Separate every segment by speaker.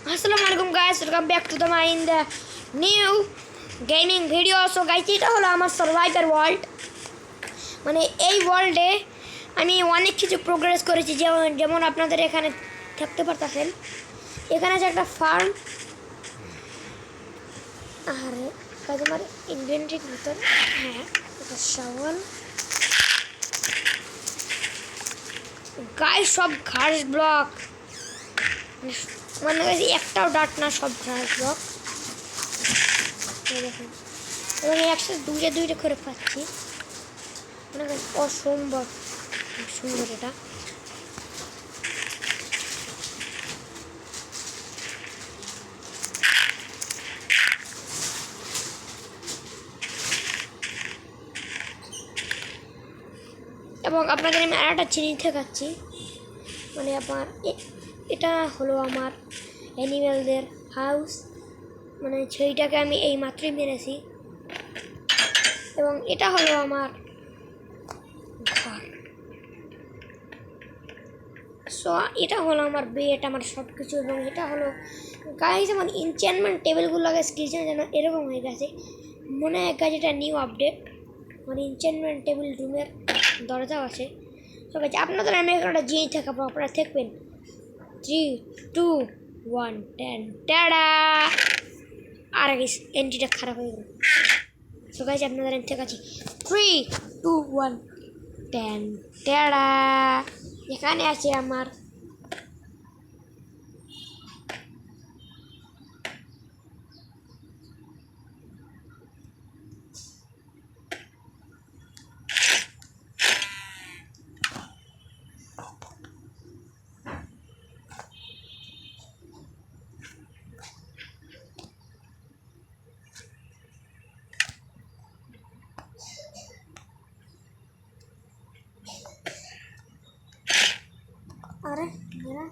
Speaker 1: Assalamualaikum guys, welcome back to my in the new gaming video. So guys, এটা হলো আমার survivor world. মানে এই ওয়ার্ল্ডে আমি অনেক কিছু প্রোগ্রেস করেছি, যেমন আপনাদের এখানে দেখতে পারতেছেন। এখানে আছে একটা ফার্ম, আর কাজ আমার ইনভেন্টরির ভিতর হ্যাঁ একটা শাওয়াল গাইস, সব ঘাস ব্লক, মানে একটাও ডাট না, সব ঘাস ব্লক। দেখেন এবং একসাথে দুইটা করে পাচ্ছি, মানে অসম্ভব সুন্দর এটা। এবং আপনাদের আমি আর একটা জিনিস দেখাচ্ছি, মানে আমার এটা হলো আমার অ্যানিমেলদের হাউস, মানে সেইটাকে আমি এই মাত্রই মেরেছি। এবং এটা হলো আমার ঘর। সো এটা হলো আমার বেড, আমার সব কিছু। এবং এটা হলো গাইস আমার এনচ্যান্টমেন্ট টেবিলগুলো আগে কিচেনে যেন এরকম হয়ে গেছে, মনে হয় গাছ এটা নিউ আপডেট। মানে এনচ্যান্টমেন্ট টেবিল রুমের দরজাও আছে। সো গাইস আপনাদের আমি একটা জিনিস দেখাবো, আপনারা দেখবেন। 3, 2, 1 10 টাডা। আর গাইস এন্ট্রিটা খারাপ হয়ে গেল। সো গাইস আপনাদের আমি দেখাচ্ছি 3, 2, 1 10 টাডা। এখানে আছে আমার अरे मेरा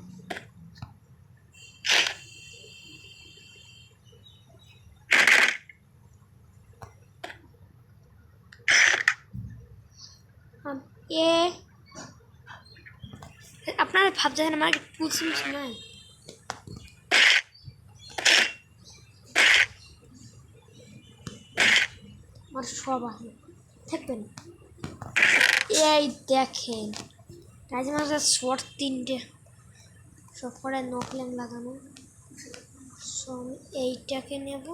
Speaker 1: अब ये अपना भाव जाए हमारे पूछ सुना है। और সব আছে দেখবেন। এই দেখেন কাজ মাঝে শর্ট 3টে সব করে নকলেম লাগানো। সো আমি এইটাকে নেব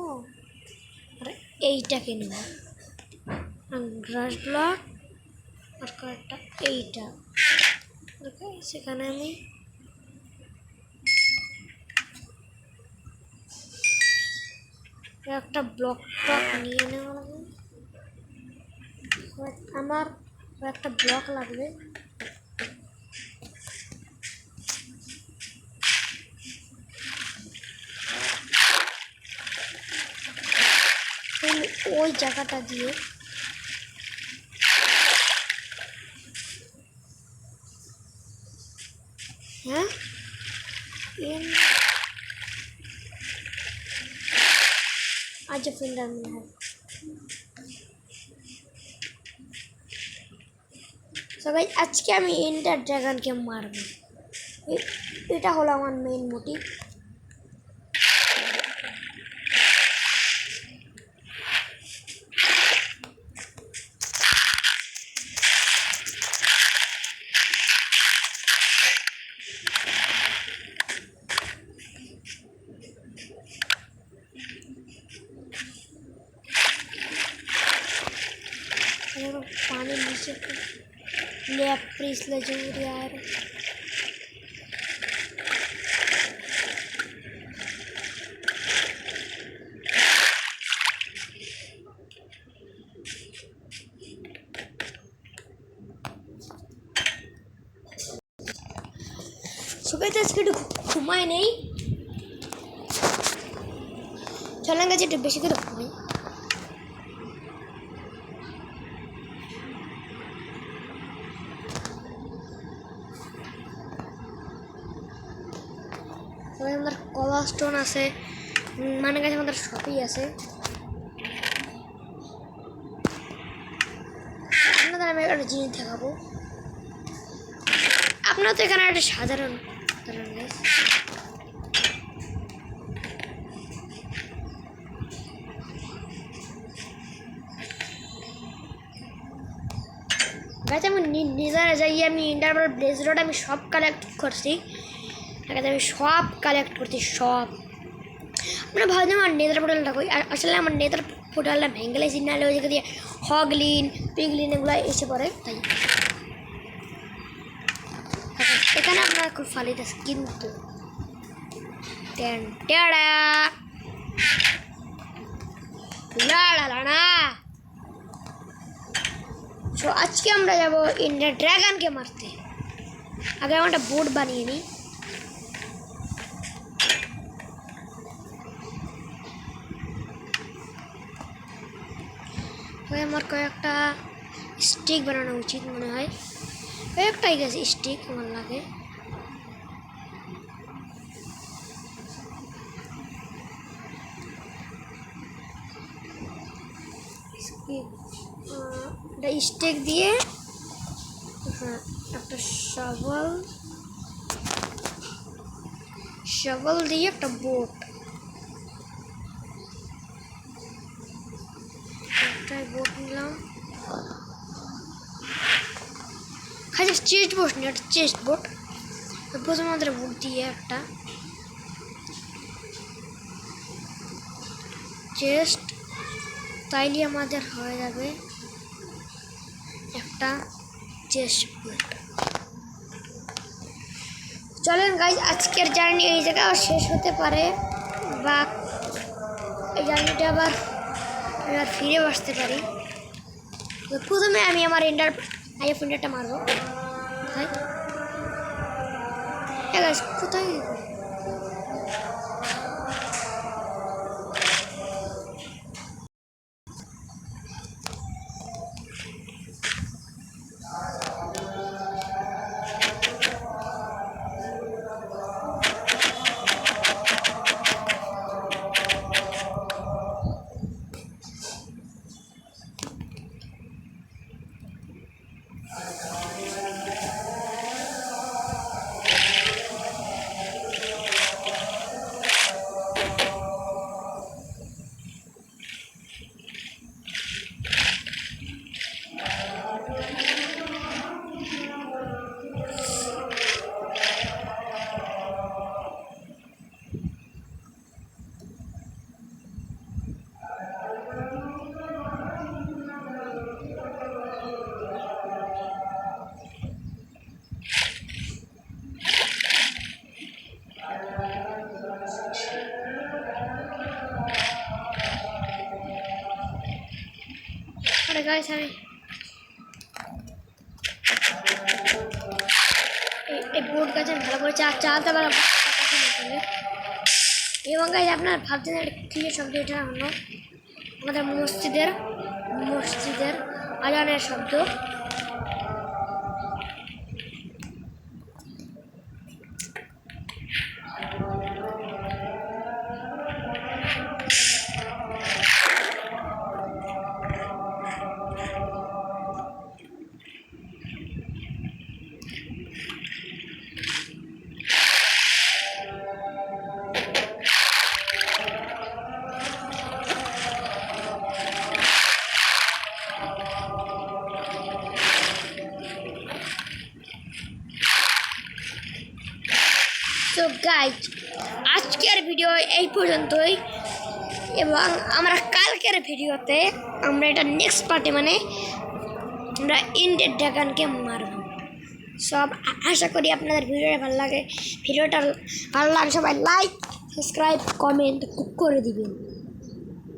Speaker 1: আর এইটাকে নেব, গ্রাস ব্লক আর কয়েকটা এইটা। ওকে, সেখানে আমি একটা ব্লক নিয়ে নেওয়া লাগবে। আমার একটা ব্লক লাগবে। ওই জায়গাটা দিয়ে হ্যাঁ आज फिल्डर में है। সো গাইস আজকে আমি এন্ডার ড্রাগনকে মারব, এটা হলো আমার মেইন মোটিভ। पानी नीचे ले प्लीज ले जरूर यार। सुबह तो इसके घुमाए नहीं चलेंगे जो डिब्बे से घुमाए। আমাদের কলা স্টোন আছে, মানে কাছে আমাদের সবই আছে। আপনাদের আমি একটা জিনিস দেখাবো, আপনার তো এখানে একটা সাধারণ গাছ আমি নিজেরা যাই আমি ইন্টারভাল ব্লেজরোড আমি সব কালেক্ট করছি, আমি সব কালেক্ট করছি সব। আমরা ভাবছি আমার নেদার পোর্টালটা কই, আসলে আমার নেদার পোর্টালটা ভেঙে গেলে নাহলে ওই জায়গা দিয়ে হগলিন পিগলিন এগুলো এসে পড়ে, তাই এখানে আপনার খুব ফালিতে কিন্তু সো আজকে আমরা যাবো ইন্ডিয়া ড্রাগনকে মারতে। আগে আমরা একটা বোট বানিয়ে নিই। আমার কয়েকটা স্টিক বানানো উচিত মনে হয়, কয়েকটাই গেছে স্টিক আমার লাগে। স্টিক দিয়ে হ্যাঁ একটা শবল দিয়ে একটা বোট, একটা বোট নিলাম। খালি চেস্ট বোট নিয়ে একটা চেস্ট বোট, প্রথমে আমাদের বোট দিয়ে একটা চেস্ট, তাইলে আমাদের হয়ে যাবে একটা চেস্ট বোট। চলেন গাইজ আজকের জার্নি এই জায়গায় শেষ হতে পারে, বা এই জার্নিটা আবার ফিরে আসতে পারি। তো প্রথমে আমি আমার আইএফ ইন্টারটা মারবো। কোথায় কোথায় গাইস আমি এই বোট গাছে ভালো করে চালাতে পারবো। এবং গাইস আপনার ভাবছেন ক্লিয়ার শব্দ, এটা হলো আমাদের মসজিদের আজানের শব্দ। তো গাইজ আজকের ভিডিও এই পর্যন্তই, এবং আমরা কালকের ভিডিওতে আমরা এটা নেক্সট পার্টে মানে আমরা ইন্ডিয়ান ড্রাগনকে মারব। সব আশা করি আপনাদের ভিডিওটা ভালো লাগে, ভিডিওটা ভালো লাগে সবাই লাইক সাবস্ক্রাইব কমেন্ট করে দিবেন।